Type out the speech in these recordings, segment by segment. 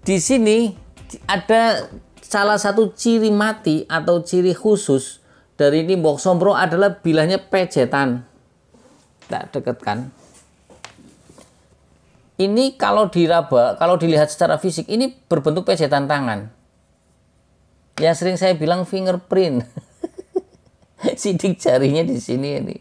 di sini ada salah satu ciri mati atau ciri khusus dari Nimbok Sombro adalah bilahnya pejetan. Tak dekatkan. Ini kalau diraba, kalau dilihat secara fisik, ini berbentuk pejetan tangan. Ya sering saya bilang fingerprint. Sidik jarinya di sini ini.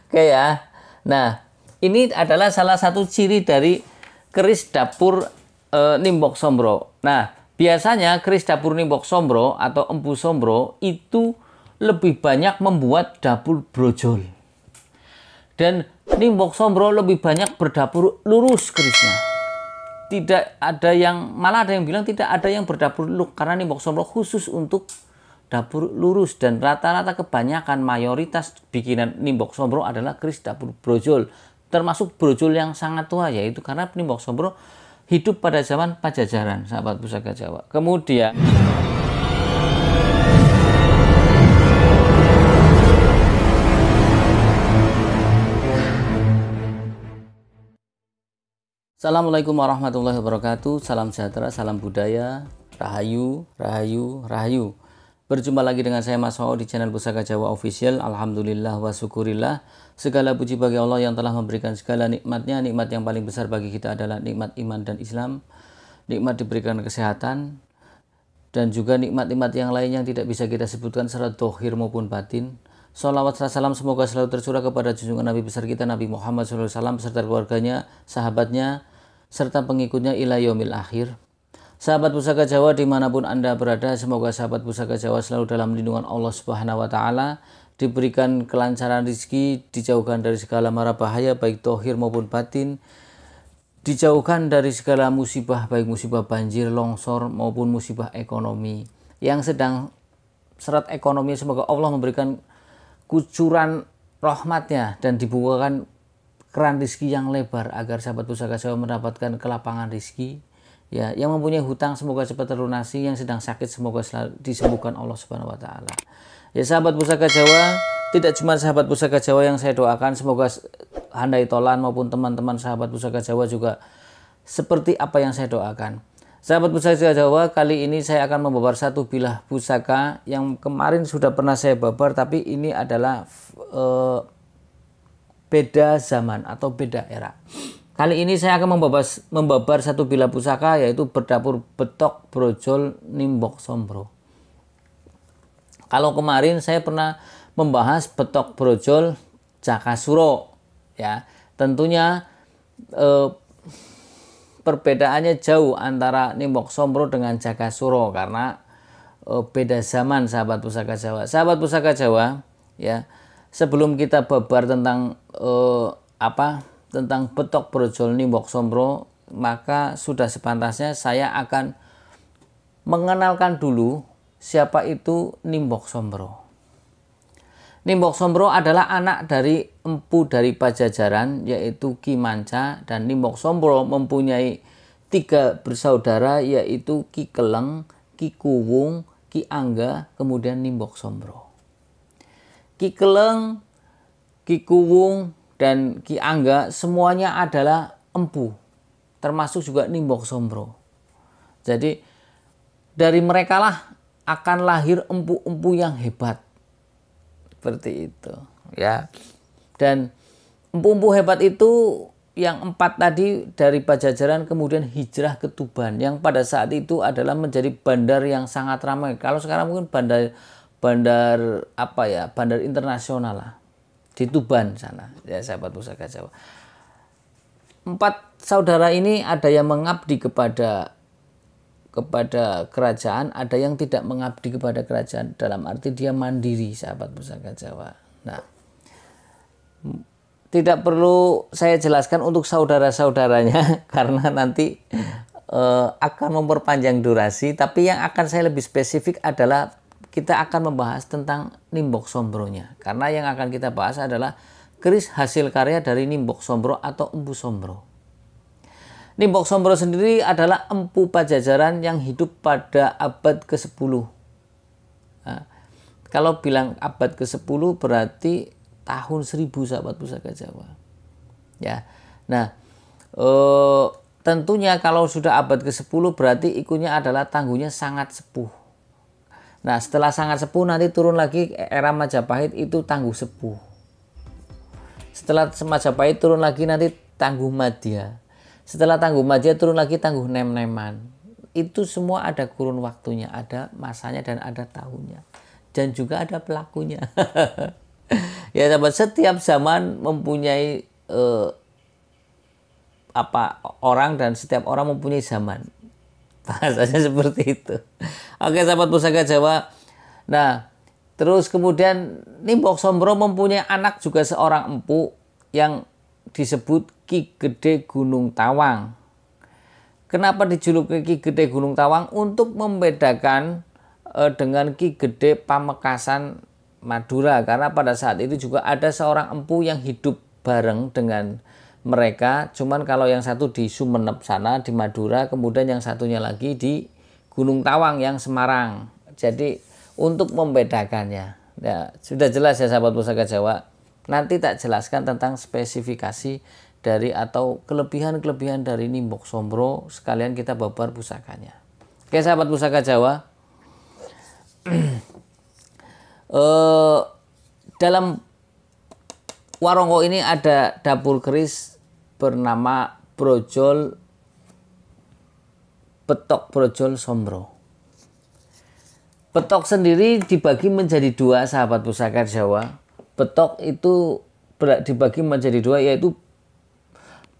Oke ya. Nah, ini adalah salah satu ciri dari keris dapur Nimbok Sombro. Nah, biasanya keris dapur Nimbok Sombro atau empu sombro itu lebih banyak membuat dapur brojol. Dan Nimbok Sombro lebih banyak berdapur lurus kerisnya. Tidak ada yang, malah ada yang bilang tidak ada yang berdapur lurus, karena Nimbok Sombro khusus untuk dapur lurus. Dan rata-rata kebanyakan mayoritas bikinan Nimbok Sombro adalah keris dapur brojol. Termasuk brojol yang sangat tua, yaitu karena Nimbok Sombro hidup pada zaman Pajajaran, sahabat pusaka Jawa. Kemudian Assalamualaikum warahmatullahi wabarakatuh. Salam sejahtera, salam budaya, rahayu, rahayu, rahayu. Berjumpa lagi dengan saya Mas Ho di channel Pusaka Jawa Official. Alhamdulillah wa syukurillah. Segala puji bagi Allah yang telah memberikan segala nikmatnya. Nikmat yang paling besar bagi kita adalah nikmat iman dan Islam. Nikmat diberikan kesehatan. Dan juga nikmat-nikmat yang lain yang tidak bisa kita sebutkan secara dohir maupun batin. Salawat serta salam semoga selalu tercurah kepada junjungan Nabi besar kita Nabi Muhammad SAW beserta keluarganya, sahabatnya, serta pengikutnya ila yaumil akhir. Sahabat Pusaka Jawa dimanapun Anda berada, semoga sahabat Pusaka Jawa selalu dalam lindungan Allah Subhanahu wa Ta'ala, diberikan kelancaran rezeki, dijauhkan dari segala mara bahaya baik dohir maupun batin, dijauhkan dari segala musibah baik musibah banjir, longsor maupun musibah ekonomi. Yang sedang seret ekonomi, semoga Allah memberikan kucuran rahmatnya dan dibukakan keran rizki yang lebar agar sahabat Pusaka Jawa mendapatkan kelapangan rizki. Ya, yang mempunyai hutang semoga cepat terlunasi, yang sedang sakit semoga selalu disembuhkan Allah Subhanahu wa Ta'ala. Ya sahabat Pusaka Jawa, tidak cuma sahabat Pusaka Jawa yang saya doakan, semoga handai tolan maupun teman-teman sahabat Pusaka Jawa juga seperti apa yang saya doakan. Sahabat Pusaka Jawa, kali ini saya akan membabar satu bilah pusaka yang kemarin sudah pernah saya babar, tapi ini adalah beda zaman atau beda era. Kali ini saya akan membabar satu bilah pusaka, yaitu berdapur betok brojol Nimbok Sombro. Kalau kemarin saya pernah membahas betok brojol Jakasuro, ya tentunya perbedaannya jauh antara Nimbok Sombro dengan Jakasuro karena beda zaman sahabat Pusaka Jawa. Sahabat Pusaka Jawa, ya sebelum kita babar tentang tentang betok brojol Nimbok Sombro, maka sudah sepantasnya saya akan mengenalkan dulu siapa itu Nimbok Sombro. Nimbok Sombro adalah anak dari empu dari Pajajaran, yaitu Ki Manca, dan Nimbok Sombro mempunyai 3 bersaudara, yaitu Ki Keleng, Ki Kuwung, Ki Angga, kemudian Nimbok Sombro. Ki Keleng, Ki Kuwung, dan Ki Angga semuanya adalah empu, termasuk juga Nimbok Sombro. Jadi dari mereka lah akan lahir empu-empu yang hebat. Seperti itu, ya. Dan empu-empu hebat itu yang 4 tadi dari Pajajaran kemudian hijrah ke Tuban, yang pada saat itu adalah menjadi bandar yang sangat ramai. Kalau sekarang mungkin bandar internasional lah di Tuban sana, ya sahabat Pusaka Jawa. 4 saudara ini ada yang mengabdi kepada kerajaan, ada yang tidak mengabdi kepada kerajaan, dalam arti dia mandiri sahabat Pusaka Jawa. Nah, tidak perlu saya jelaskan untuk saudara-saudaranya karena nanti akan memperpanjang durasi, tapi yang akan saya lebih spesifik adalah kita akan membahas tentang Nimbok Sombronya, karena yang akan kita bahas adalah keris hasil karya dari Nimbok Sombro atau empu sombro. Nimbok Sombro sendiri adalah empu Pajajaran yang hidup pada abad ke-10. Nah, kalau bilang abad ke-10 berarti tahun 1000 sahabat Pusaka Jawa. Ya. Nah, tentunya kalau sudah abad ke-10 berarti ikunya adalah tangguhnya sangat sepuh. Nah, setelah sangat sepuh nanti turun lagi era Majapahit itu tangguh sepuh. Setelah Majapahit turun lagi nanti tangguh Madya. Setelah tangguh Madya turun lagi tangguh Nem-Neman. Itu semua ada kurun waktunya, ada masanya dan ada tahunnya. Dan juga ada pelakunya. Ya sahabat, setiap zaman mempunyai orang dan setiap orang mempunyai zaman. Bahasanya seperti itu. Oke sahabat Pusaka Jawa. Nah, terus kemudian Nimbok Sombro mempunyai anak juga seorang empu yang disebut Ki Gede Gunung Tawang. Kenapa dijuluki Ki Gede Gunung Tawang? Untuk membedakan dengan Ki Gede Pamekasan Madura. Karena pada saat itu juga ada seorang empu yang hidup bareng dengan mereka. Cuman kalau yang satu di Sumeneb sana, di Madura. Kemudian yang satunya lagi di Gunung Tawang yang Semarang. Jadi untuk membedakannya. Ya, sudah jelas ya sahabat Pusaka Jawa. Nanti tak jelaskan tentang spesifikasi dari atau kelebihan-kelebihan dari Nimbok Sombro, sekalian kita babar pusakanya. Oke sahabat Pusaka Jawa, dalam warongko ini ada dapur keris bernama Brojol Petok Brojol Sombro. Petok sendiri dibagi menjadi dua sahabat Pusaka Jawa. Petok itu dibagi menjadi dua, yaitu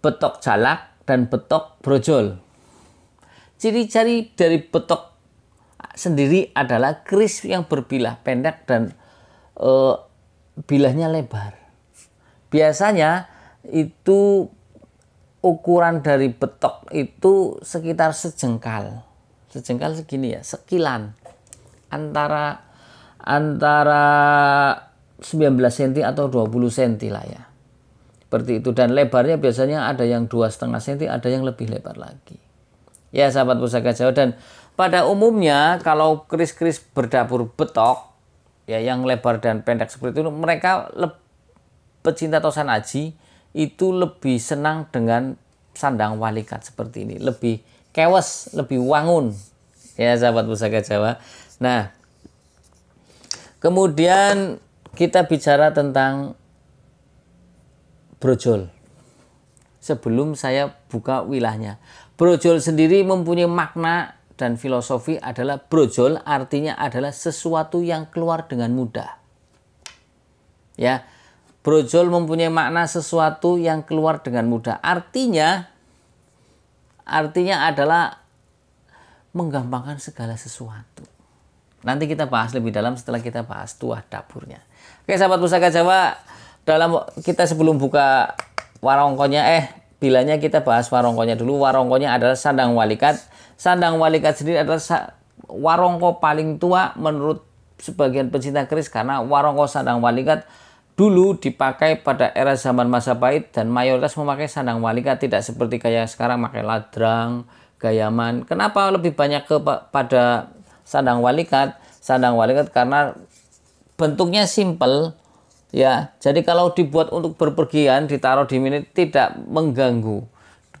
petok jalak dan petok brojol. Ciri-ciri dari petok sendiri adalah keris yang berbilah pendek dan bilahnya lebar. Biasanya itu ukuran dari petok itu sekitar sejengkal segini ya, sekilan antara 19 cm atau 20 cm lah ya. Seperti itu, dan lebarnya biasanya ada yang 2,5 cm, ada yang lebih lebar lagi. Ya sahabat Pusaka Jawa, dan pada umumnya kalau keris-keris berdapur betok ya yang lebar dan pendek seperti itu, mereka pecinta tosan aji itu lebih senang dengan sandang walikat seperti ini, lebih kewes, lebih wangun ya sahabat Pusaka Jawa. Nah, kemudian kita bicara tentang brojol. Sebelum saya buka wilahnya, brojol sendiri mempunyai makna dan filosofi adalah brojol artinya adalah sesuatu yang keluar dengan mudah. Ya, brojol mempunyai makna sesuatu yang keluar dengan mudah. Artinya adalah menggampangkan segala sesuatu. Nanti kita bahas lebih dalam setelah kita bahas tuah dapurnya. Oke sahabat Pusaka Jawa, kita sebelum buka warongkonya, bilanya kita bahas warongkonya dulu. Warongkonya adalah sandang walikat. Sandang walikat sendiri adalah warongko paling tua menurut sebagian pecinta keris, karena warongko sandang walikat dulu dipakai pada era zaman Majapahit dan mayoritas memakai sandang walikat, tidak seperti kayak sekarang pakai ladrang, gayaman. Kenapa lebih banyak pada sandang walikat? Sandang walikat karena bentuknya simple ya. Jadi kalau dibuat untuk berpergian, ditaruh di minit tidak mengganggu.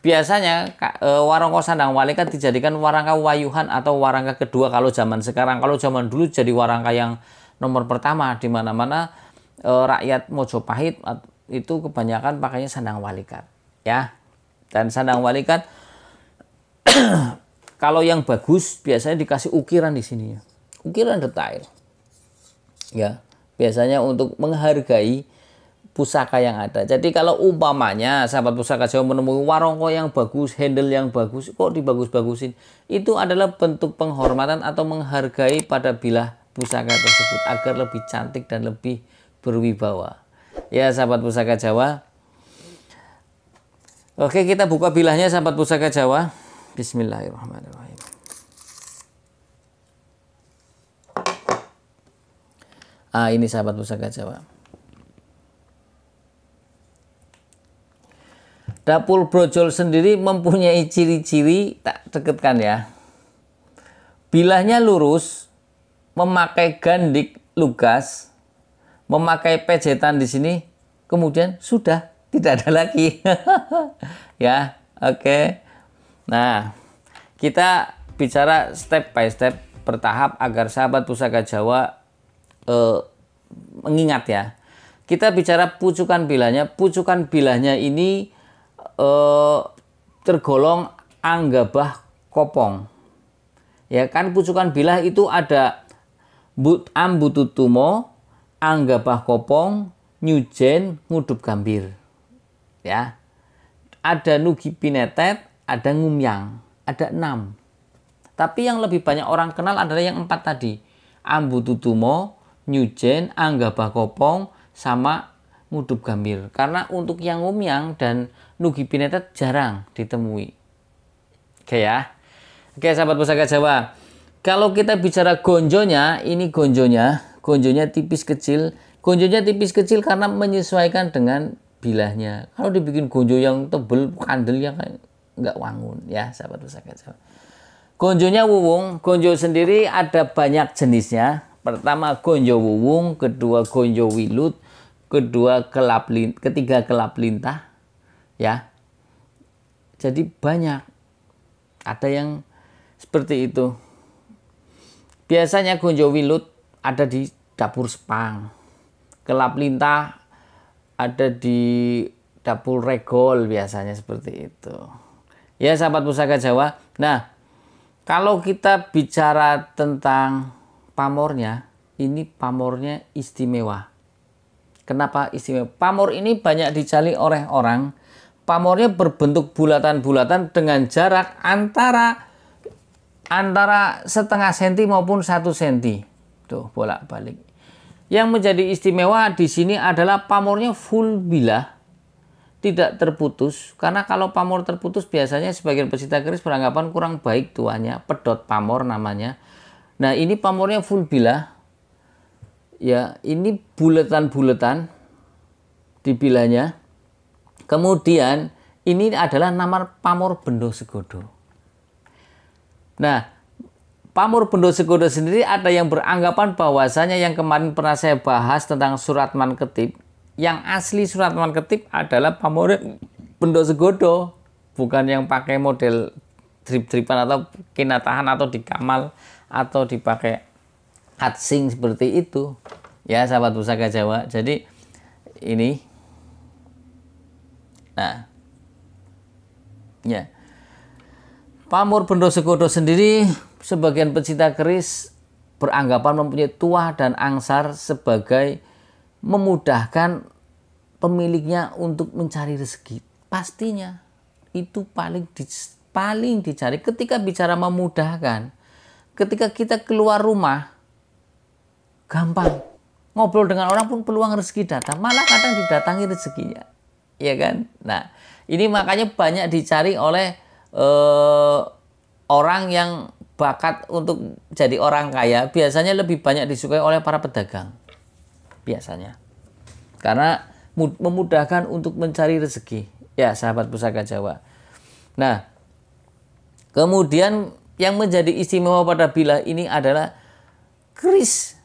Biasanya warangka sandang walikat dijadikan warangka wayuhan atau warangka kedua kalau zaman sekarang. Kalau zaman dulu jadi warangka yang nomor pertama, di mana-mana rakyat Mojopahit itu kebanyakan pakainya sandang walikat ya. Dan sandang walikat kalau yang bagus biasanya dikasih ukiran di sini ya. Ukiran detail. Ya, biasanya untuk menghargai pusaka yang ada. Jadi kalau umpamanya sahabat Pusaka Jawa menemui warongko yang bagus, handle yang bagus, kok dibagus-bagusin, itu adalah bentuk penghormatan atau menghargai pada bilah pusaka tersebut agar lebih cantik dan lebih berwibawa. Ya sahabat Pusaka Jawa. Oke, kita buka bilahnya sahabat Pusaka Jawa. Bismillahirrahmanirrahim. Ini sahabat Pusaka Jawa. Dapur brojol sendiri mempunyai ciri-ciri, tak deketkan ya. Bilahnya lurus, memakai gandik lugas, memakai pejetan di sini, kemudian sudah tidak ada lagi. Ya, oke. Nah, kita bicara step by step, bertahap agar sahabat Pusaka Jawa mengingat ya. Kita bicara pucukan bilahnya. Pucukan bilahnya ini tergolong Anggabah Kopong. Ya kan, pucukan bilah itu ada Ambututumo, Anggabah Kopong, Nyujen, Ngudup Gambir. Ya. Ada Nugi Pinetet, ada Ngumyang, ada 6. Tapi yang lebih banyak orang kenal adalah yang 4 tadi. Ambututumo, Nyujen, Anggabah Kopong, sama Ngudup Gambir. Karena untuk yang Ngumyang dan Nugi Pinetet jarang ditemui. Oke ya. Oke sahabat Pusaka Jawa. Kalau kita bicara gonjonya, ini gonjonya tipis kecil. Gonjonya tipis kecil karena menyesuaikan dengan bilahnya. Kalau dibikin gonjo yang tebel, kandel yang nggak wangun ya sahabat Pusaka Jawa. Gonjonya wuwung. Gonjo sendiri ada banyak jenisnya. Pertama gonjo wuwung, kedua gonjo wilut, ketiga kelap lintah ya. Jadi banyak. Ada yang seperti itu. Biasanya gonjo wilut ada di dapur Sepang. Kelap lintah ada di dapur Regol biasanya seperti itu. Ya sahabat Pusaka Jawa. Nah, kalau kita bicara tentang pamornya, ini pamornya istimewa. Kenapa istimewa? Pamor ini banyak dicari oleh orang. Pamornya berbentuk bulatan-bulatan dengan jarak antara setengah senti maupun 1 senti. Tuh, bolak-balik. Yang menjadi istimewa di sini adalah pamornya full bilah, tidak terputus. Karena kalau pamor terputus biasanya sebagian pecinta keris beranggapan kurang baik tuannya, pedot pamor namanya. Nah, ini pamornya full bilah. Ya, ini bulatan-bulatan di bilahnya. Kemudian ini adalah nama pamor Bendo Segodo. Nah, pamor Bendo Segodo sendiri ada yang beranggapan bahwasanya yang kemarin pernah saya bahas tentang Suratman Ketip, yang asli Suratman Ketip adalah pamor Bendo Segodo, bukan yang pakai model drip-dripan atau kinatahan atau dikamal atau dipakai hatsing seperti itu. Ya, sahabat Pusaka Jawa. Jadi ini nah, ya. Pamor Bendo Segodo sendiri sebagian pecinta keris beranggapan mempunyai tuah dan angsar sebagai memudahkan pemiliknya untuk mencari rezeki. Pastinya itu paling dicari ketika bicara memudahkan. Ketika kita keluar rumah gampang. Ngobrol dengan orang pun peluang rezeki datang. Malah kadang didatangi rezekinya. Iya kan? Nah, ini makanya banyak dicari oleh orang yang bakat untuk jadi orang kaya. Biasanya lebih banyak disukai oleh para pedagang. Biasanya. Karena memudahkan untuk mencari rezeki. Ya, sahabat Pusaka Jawa. Nah, kemudian yang menjadi istimewa pada bilah ini adalah keris.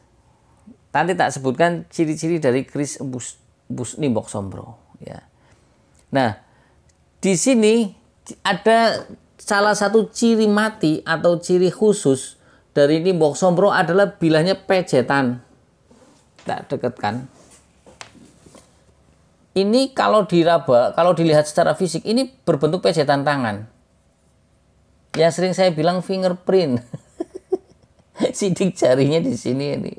Nanti tak sebutkan ciri-ciri dari keris embus Nimbok Sombro. Ya. Nah, di sini ada salah satu ciri mati atau ciri khusus dari Nimbok Sombro adalah bilahnya pejetan. Tak dekatkan. Ini kalau diraba, kalau dilihat secara fisik, ini berbentuk pejetan tangan. Yang sering saya bilang fingerprint. Sidik jarinya di sini ini.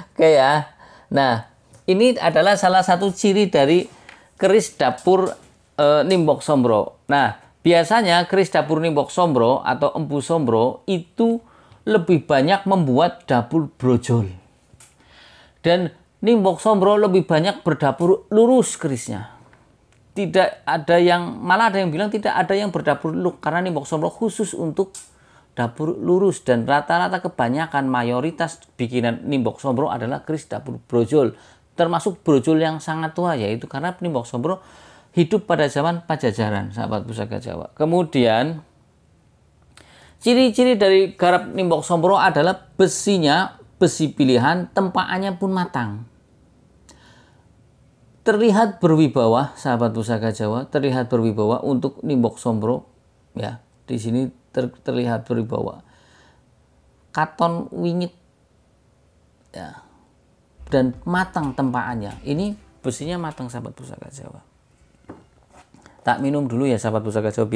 Oke ya. Nah, ini adalah salah satu ciri dari keris dapur Nimbok Sombro. Nah, biasanya keris dapur Nimbok Sombro atau Empu Sombro itu lebih banyak membuat dapur brojol. Dan Nimbok Sombro lebih banyak berdapur lurus kerisnya. Tidak ada yang, malah ada yang bilang tidak ada yang berdapur lurus karena Nimbok Sombro khusus untuk dapur lurus, dan rata-rata kebanyakan mayoritas bikinan Nimbok Sombro adalah keris dapur brojol, termasuk brojol yang sangat tua, yaitu karena Nimbok Sombro hidup pada zaman Pajajaran, sahabat Pusaka Jawa. Kemudian ciri-ciri dari garap Nimbok Sombro adalah besinya besi pilihan, tempaannya pun matang. Terlihat berwibawa, sahabat Pusaka Jawa, terlihat berwibawa untuk Nimbok Sombro ya. Di sini terlihat berwibawa. Katon wingit ya. Dan matang tempaannya. Ini besinya matang sahabat Pusaka Jawa. Tak minum dulu ya sahabat Pusaka Jawa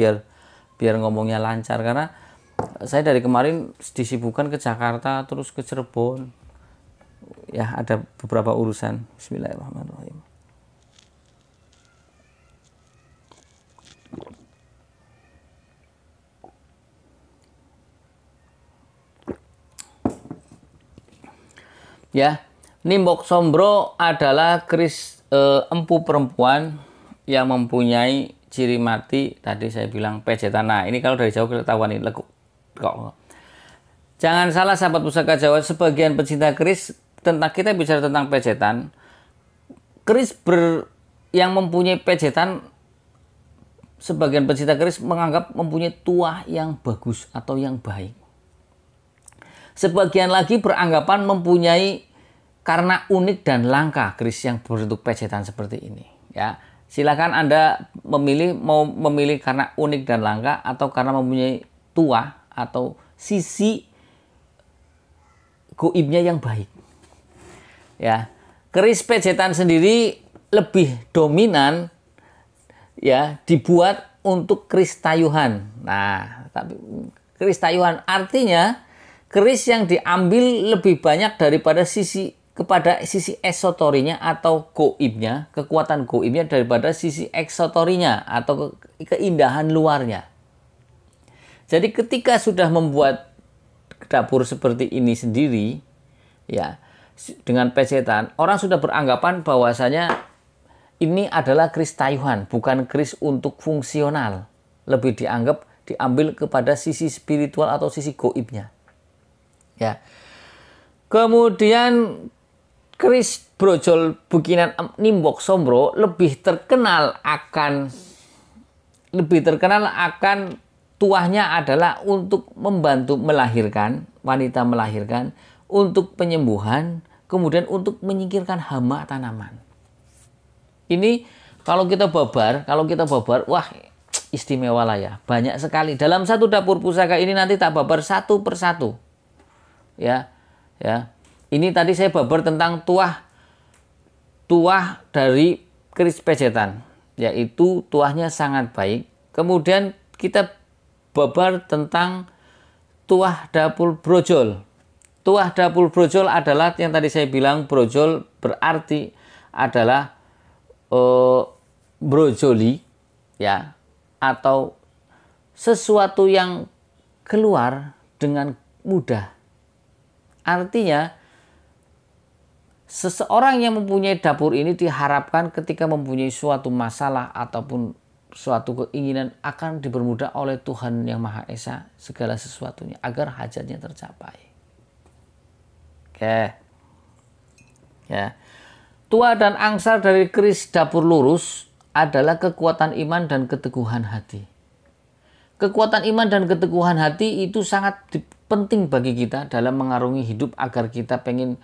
biar ngomongnya lancar, karena saya dari kemarin disibukkan ke Jakarta terus ke Cirebon. Ya, ada beberapa urusan. Bismillahirrahmanirrahim. Ya, Nimbok Sombro adalah keris empu perempuan yang mempunyai ciri mati. Tadi saya bilang pejetan. Nah, ini kalau dari jauh ketahuan ini lekuk. Kok. Jangan salah sahabat Pusaka Jawa, sebagian pecinta keris, tentang kita bicara tentang pejetan. Keris yang mempunyai pejetan, sebagian pecinta keris menganggap mempunyai tuah yang bagus atau yang baik. Sebagian lagi beranggapan mempunyai karena unik dan langka keris yang berbentuk pejetan seperti ini. Ya, silakan Anda mau memilih karena unik dan langka atau karena mempunyai tuah atau sisi goibnya yang baik. Ya, keris pejetan sendiri lebih dominan ya dibuat untuk keris tayuhan. Nah, tapi keris tayuhan artinya keris yang diambil lebih banyak daripada sisi esotorinya atau goibnya, kekuatan goibnya daripada sisi eksotorinya atau keindahan luarnya. Jadi ketika sudah membuat dapur seperti ini sendiri, ya dengan pejetan, orang sudah beranggapan bahwasanya ini adalah keris tayuhan, bukan keris untuk fungsional. Lebih diambil kepada sisi spiritual atau sisi goibnya. Ya. Kemudian keris brojol bukinan Nimbok Sombro lebih terkenal akan tuahnya adalah untuk membantu melahirkan, wanita melahirkan, untuk penyembuhan, kemudian untuk menyingkirkan hama tanaman. Ini kalau kita babar, wah istimewa lah ya, banyak sekali. Dalam satu dapur pusaka ini nanti tak babar satu persatu. Ya. Ini tadi saya babar tentang tuah dari keris pejetan, yaitu tuahnya sangat baik. Kemudian kita babar tentang tuah dapur brojol. Tuah dapur brojol adalah yang tadi saya bilang, brojol berarti adalah brojoli ya, atau sesuatu yang keluar dengan mudah. Artinya seseorang yang mempunyai dapur ini diharapkan ketika mempunyai suatu masalah ataupun suatu keinginan akan dipermudah oleh Tuhan Yang Maha Esa segala sesuatunya agar hajatnya tercapai. Oke. Ya. Tuah dan angsar dari keris dapur lurus adalah kekuatan iman dan keteguhan hati. Kekuatan iman dan keteguhan hati itu sangat penting bagi kita dalam mengarungi hidup agar kita pengen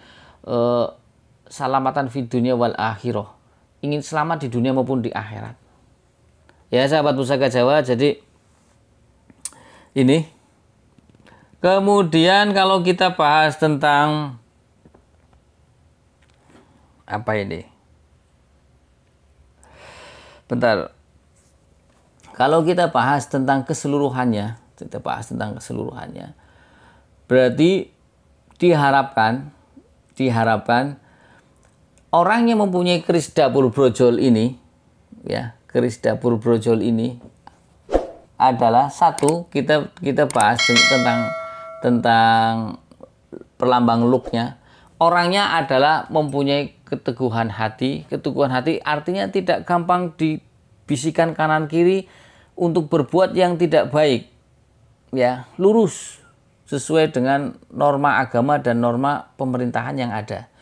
salamatan fid dunya wal akhirah. Ingin selamat di dunia maupun di akhirat. Ya sahabat Pusaka Jawa, jadi ini. Kemudian kalau kita bahas tentang apa ini? Bentar. Kalau kita bahas tentang keseluruhannya, berarti diharapkan orang yang mempunyai keris dapur brojol ini, ya, keris dapur brojol ini adalah satu, kita bahas tentang perlambang looknya. Orangnya adalah mempunyai keteguhan hati. Keteguhan hati artinya tidak gampang dibisikan kanan kiri untuk berbuat yang tidak baik. Ya, lurus sesuai dengan norma agama dan norma pemerintahan yang ada.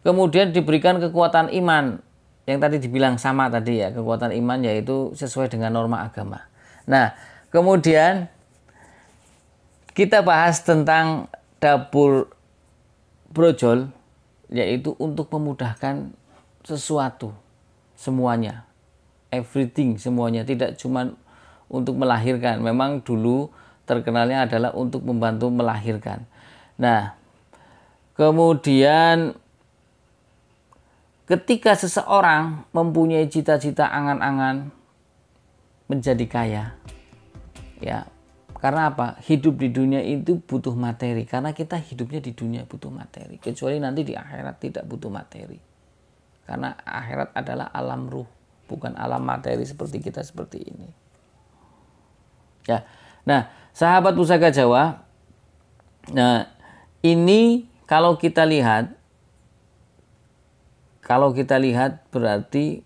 Kemudian diberikan kekuatan iman. Yang tadi dibilang sama tadi ya, kekuatan iman yaitu sesuai dengan norma agama. Nah, kemudian kita bahas tentang dapur brojol, yaitu untuk memudahkan sesuatu, semuanya, everything, semuanya. Tidak cuma untuk melahirkan. Memang dulu terkenalnya adalah untuk membantu melahirkan. Nah, kemudian ketika seseorang mempunyai cita-cita angan-angan menjadi kaya, ya, karena apa? Hidup di dunia itu butuh materi. Karena kita hidupnya di dunia butuh materi. Kecuali nanti di akhirat tidak butuh materi. Karena akhirat adalah alam ruh, bukan alam materi seperti kita seperti ini. Ya. Nah, sahabat Pusaka Jawa, nah ini kalau kita lihat berarti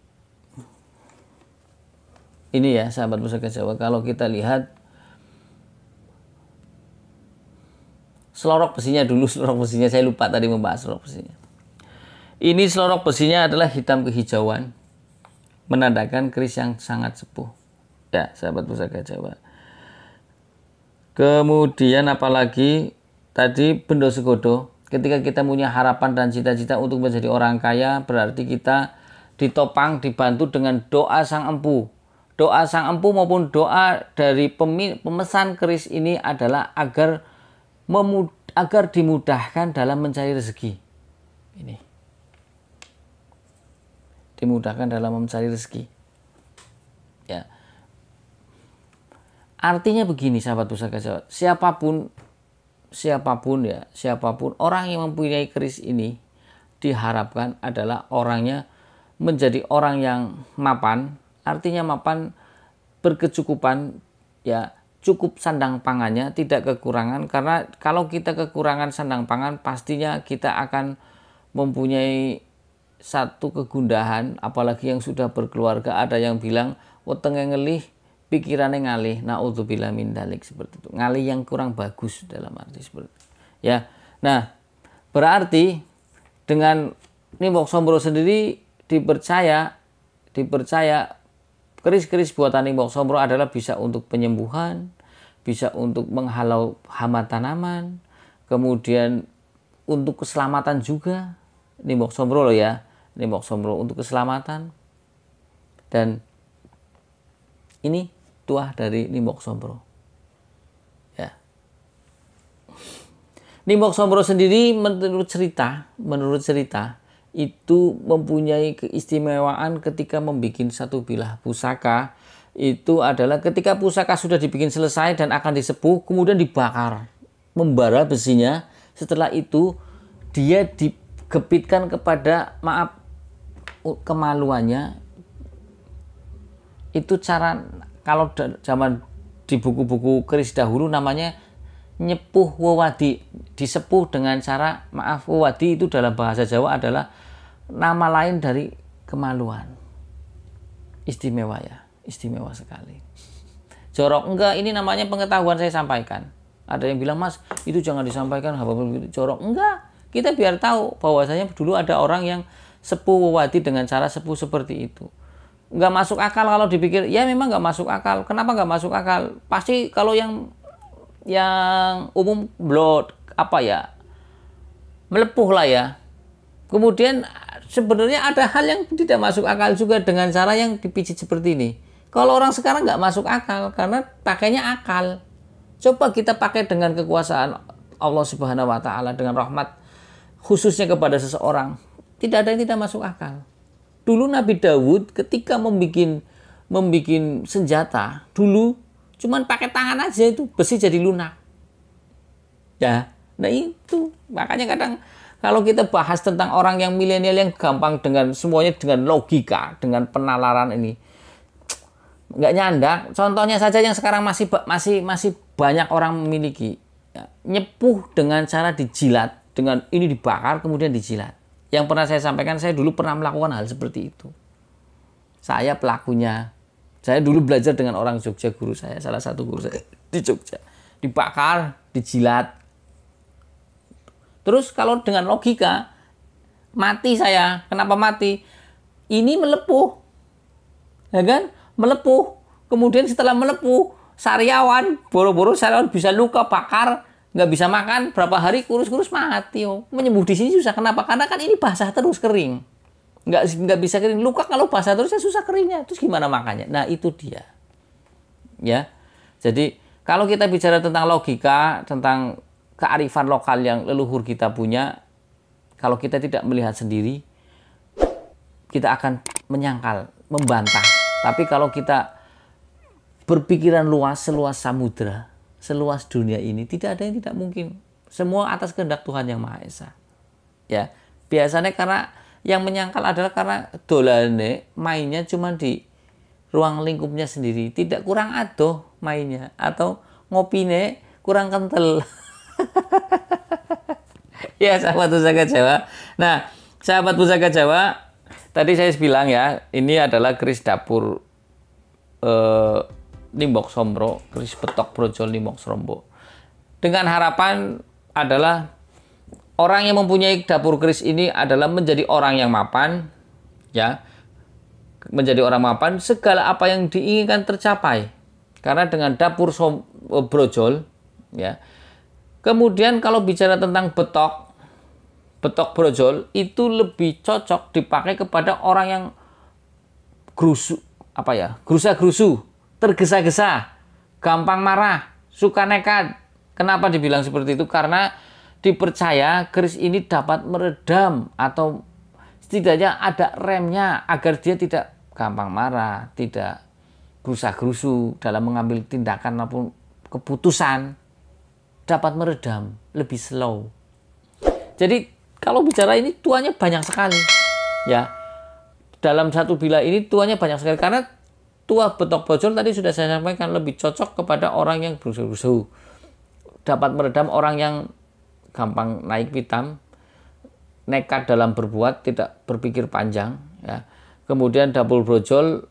ini ya sahabat Pusaka Jawa, kalau kita lihat selorok besinya dulu, selorok besinya saya lupa tadi membahas selorok besinya. Ini selorok besinya adalah hitam kehijauan, menandakan keris yang sangat sepuh. Ya, sahabat Pusaka Jawa. Kemudian apalagi tadi bendo segodo, ketika kita punya harapan dan cita-cita untuk menjadi orang kaya, berarti kita ditopang, dibantu dengan doa sang empu. Doa sang empu maupun doa dari pemesan keris ini adalah agar dimudahkan dalam mencari rezeki. Ini. Dimudahkan dalam mencari rezeki. Ya. Artinya begini sahabat Pusaka Jawa, siapapun orang yang mempunyai keris ini diharapkan adalah orangnya menjadi orang yang mapan, artinya mapan berkecukupan, ya, cukup sandang pangannya, tidak kekurangan. Karena kalau kita kekurangan sandang pangan, pastinya kita akan mempunyai satu kegundahan. Apalagi yang sudah berkeluarga, ada yang bilang wetenge ngelih, pikirannya ngalih. Naudzubillah min dalik, seperti itu. Ngalih yang kurang bagus dalam arti seperti itu. Ya. Nah, berarti dengan Nimbok Sombro sendiri dipercaya keris-keris buatan Nimbok Sombro adalah bisa untuk penyembuhan, bisa untuk menghalau hama tanaman, kemudian untuk keselamatan juga. Nimbok Sombro loh ya, Nimbok Sombro untuk keselamatan. Dan ini tuah dari Nimbok Sombro. Ya. Nimbok Sombro sendiri menurut cerita itu mempunyai keistimewaan ketika membuat satu bilah pusaka. Itu adalah ketika pusaka sudah dibikin selesai dan akan disepuh, kemudian dibakar, membara besinya. Setelah itu dia digepitkan kepada, maaf, kemaluannya. Itu cara, kalau zaman di buku-buku keris dahulu namanya nyepuh wewadi, disepuh dengan cara, maaf, wewadi itu dalam bahasa Jawa adalah nama lain dari kemaluan. Istimewa ya, istimewa sekali. Jorok enggak, ini namanya pengetahuan saya sampaikan. Ada yang bilang, Mas, itu jangan disampaikan, jorok enggak. Kita biar tahu bahwasanya dulu ada orang yang sepuh wewadi dengan cara sepuh seperti itu. Enggak masuk akal kalau dipikir, ya memang enggak masuk akal. Kenapa enggak masuk akal? Pasti kalau yang umum blood, melepuh lah ya. Kemudian sebenarnya ada hal yang tidak masuk akal juga dengan cara yang dipijit seperti ini. Kalau orang sekarang nggak masuk akal karena pakainya akal. Coba kita pakai dengan kekuasaan Allah Subhanahu Wa Taala, dengan rahmat khususnya kepada seseorang. Tidak ada yang tidak masuk akal. Dulu Nabi Dawud ketika membuat senjata, dulu cuman pakai tangan aja itu besi jadi lunak. Ya, nah itu makanya kadang kalau kita bahas tentang orang yang milenial yang gampang dengan semuanya dengan logika, dengan penalaran ini, nggak nyandak. Contohnya saja yang sekarang masih banyak orang memiliki, ya, nyepuh dengan cara dijilat, dengan ini dibakar kemudian dijilat. Yang pernah saya sampaikan, saya dulu pernah melakukan hal seperti itu. Saya pelakunya. Saya dulu belajar dengan orang Jogja, guru saya, salah satu guru saya di Jogja. Dibakar, dijilat. Terus kalau dengan logika, mati saya. Kenapa mati? Ini melepuh. Ya kan? Melepuh. Kemudian setelah melepuh, sariawan, boro-boro sariawan bisa luka, bakar, nggak bisa makan, berapa hari kurus-kurus mati. Oh. Menyembuh di sini susah. Kenapa? Karena kan ini basah terus, kering. Nggak bisa kering. Luka kalau basah terus ya susah keringnya. Terus gimana makannya? Nah itu dia. ya. Jadi kalau kita bicara tentang logika, tentang kearifan lokal yang leluhur kita punya, kalau kita tidak melihat sendiri, kita akan menyangkal, membantah. Tapi kalau kita berpikiran luas, seluas samudra, seluas dunia ini, tidak ada yang tidak mungkin. Semua atas kehendak Tuhan Yang Maha Esa. Ya, biasanya karena yang menyangkal adalah karena dolane mainnya cuma di ruang lingkupnya sendiri, tidak kurang adoh mainnya, atau ngopine kurang kental. Ya, sahabat Pusaka Jawa. Nah, sahabat Pusaka Jawa, tadi saya bilang ya, ini adalah keris dapur Limbok Sombro, keris betok brojol Limbok Sombro. Dengan harapan adalah orang yang mempunyai dapur keris ini adalah menjadi orang yang mapan, ya, menjadi orang mapan, segala apa yang diinginkan tercapai. Karena dengan dapur brojol, ya. Kemudian kalau bicara tentang betok brojol itu lebih cocok dipakai kepada orang yang gerusa-gerusu, tergesa-gesa, gampang marah, suka nekat. Kenapa dibilang seperti itu? Karena dipercaya keris ini dapat meredam atau setidaknya ada remnya agar dia tidak gampang marah, tidak gerusa-gerusu dalam mengambil tindakan maupun keputusan, dapat meredam, lebih slow. Jadi kalau bicara ini tuanya banyak sekali, ya. Dalam satu bila ini tuanya banyak sekali, karena tua betok brojol tadi sudah saya sampaikan lebih cocok kepada orang yang gerusu-gerusu, dapat meredam orang yang gampang naik pitam, nekat dalam berbuat, tidak berpikir panjang, ya. Kemudian dapur brojol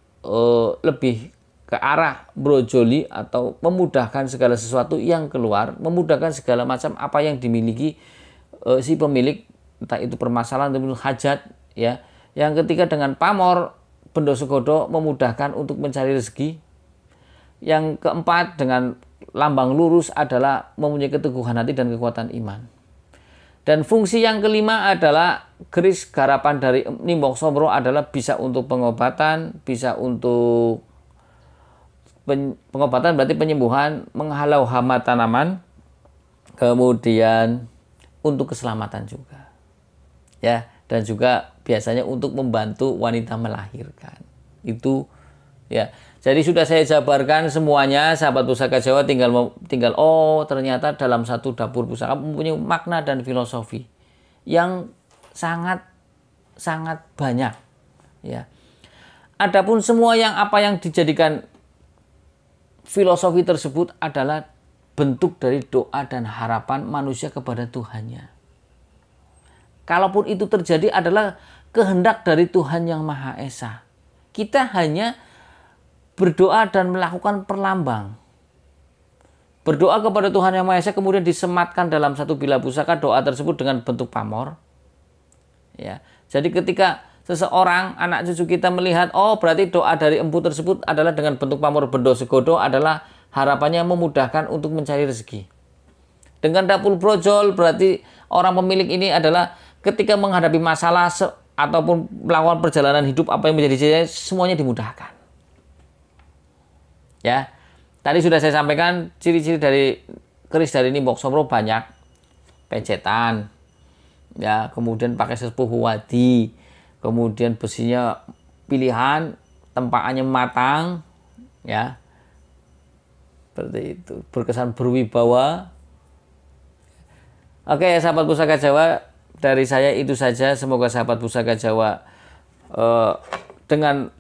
lebih ke arah brojoli atau memudahkan segala sesuatu yang keluar, memudahkan segala macam apa yang dimiliki si pemilik, entah itu permasalahan atau hajat, ya. Yang ketiga dengan pamor bendo segodo memudahkan untuk mencari rezeki. Yang keempat dengan lambang lurus adalah mempunyai keteguhan hati dan kekuatan iman. Dan fungsi yang kelima adalah keris garapan dari Limbok Sombro adalah bisa untuk pengobatan, bisa untuk pengobatan berarti penyembuhan, menghalau hama tanaman, kemudian untuk keselamatan juga, ya, dan juga biasanya untuk membantu wanita melahirkan. Itu, ya. Jadi sudah saya jabarkan semuanya, sahabat Pusaka Jawa, tinggal ternyata dalam satu dapur pusaka mempunyai makna dan filosofi yang sangat banyak, ya. Adapun semua apa yang dijadikan filosofi tersebut adalah bentuk dari doa dan harapan manusia kepada Tuhannya. Kalaupun itu terjadi adalah kehendak dari Tuhan Yang Maha Esa. Kita hanya berdoa dan melakukan perlambang. Berdoa kepada Tuhan Yang Maha Esa kemudian disematkan dalam satu bila pusaka doa tersebut dengan bentuk pamor. Ya. Jadi ketika seseorang, anak cucu kita melihat, oh berarti doa dari empu tersebut adalah dengan bentuk pamor bendo segodo, adalah harapannya memudahkan untuk mencari rezeki. Dengan dapur brojol berarti orang pemilik ini adalah ketika menghadapi masalah ataupun melakukan perjalanan hidup apa yang menjadi cita semuanya dimudahkan. Ya, tadi sudah saya sampaikan ciri-ciri dari keris dari Limbok Sombro banyak, pecetan, ya, kemudian pakai sesepuh wadi, kemudian besinya pilihan, tempakannya matang, ya, seperti itu, berkesan berwibawa. Oke, sahabat Pusaka Jawa, dari saya itu saja. Semoga sahabat Pusaka Jawa dengan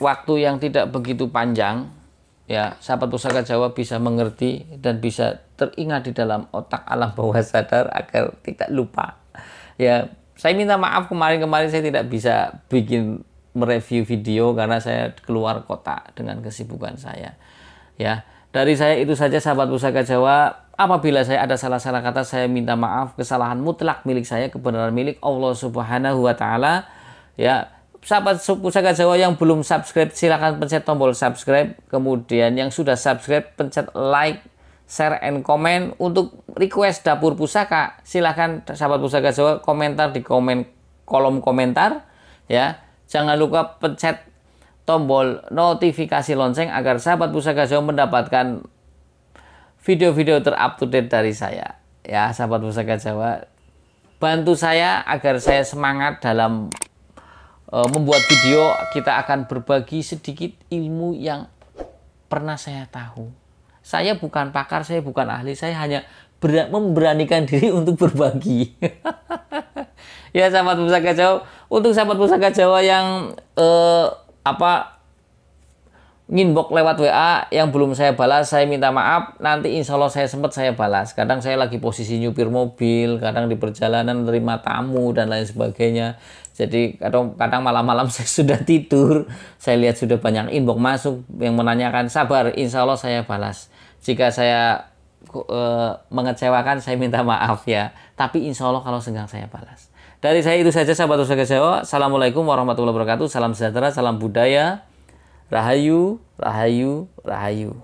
waktu yang tidak begitu panjang, ya, sahabat Pusaka Jawa bisa mengerti dan bisa teringat di dalam otak alam bawah sadar agar tidak lupa. Ya, saya minta maaf kemarin saya tidak bisa bikin mereview video karena saya keluar kota dengan kesibukan saya. Ya, dari saya itu saja sahabat Pusaka Jawa. Apabila saya ada salah-salah kata, saya minta maaf. Kesalahan mutlak milik saya, kebenaran milik Allah Subhanahu wa taala. Ya, sahabat Pusaka Jawa yang belum subscribe silahkan pencet tombol subscribe. Kemudian yang sudah subscribe pencet like, share, and comment. Untuk request dapur pusaka silahkan sahabat Pusaka Jawa komentar di kolom komentar, ya. Jangan lupa pencet tombol notifikasi lonceng agar sahabat Pusaka Jawa mendapatkan video-video terupdate dari saya. Ya, sahabat Pusaka Jawa, bantu saya agar saya semangat dalam membuat video. Kita akan berbagi sedikit ilmu yang pernah saya tahu. Saya bukan pakar, saya bukan ahli, saya hanya memberanikan diri untuk berbagi. Ya, sahabat Pusaka Jawa, untuk sahabat Pusaka Jawa yang nginbox lewat WA yang belum saya balas, saya minta maaf. Nanti insya Allah saya sempat saya balas. Kadang saya lagi posisi nyupir mobil, kadang di perjalanan terima tamu dan lain sebagainya. Jadi kadang malam-malam saya sudah tidur, saya lihat sudah banyak inbox masuk yang menanyakan. Sabar, insya Allah saya balas. Jika saya mengecewakan, saya minta maaf ya. Tapi insya Allah kalau senggang saya balas. Dari saya itu saja, sahabat Pusaka Jawa. Assalamualaikum warahmatullahi wabarakatuh. Salam sejahtera, salam budaya. Rahayu, rahayu, rahayu.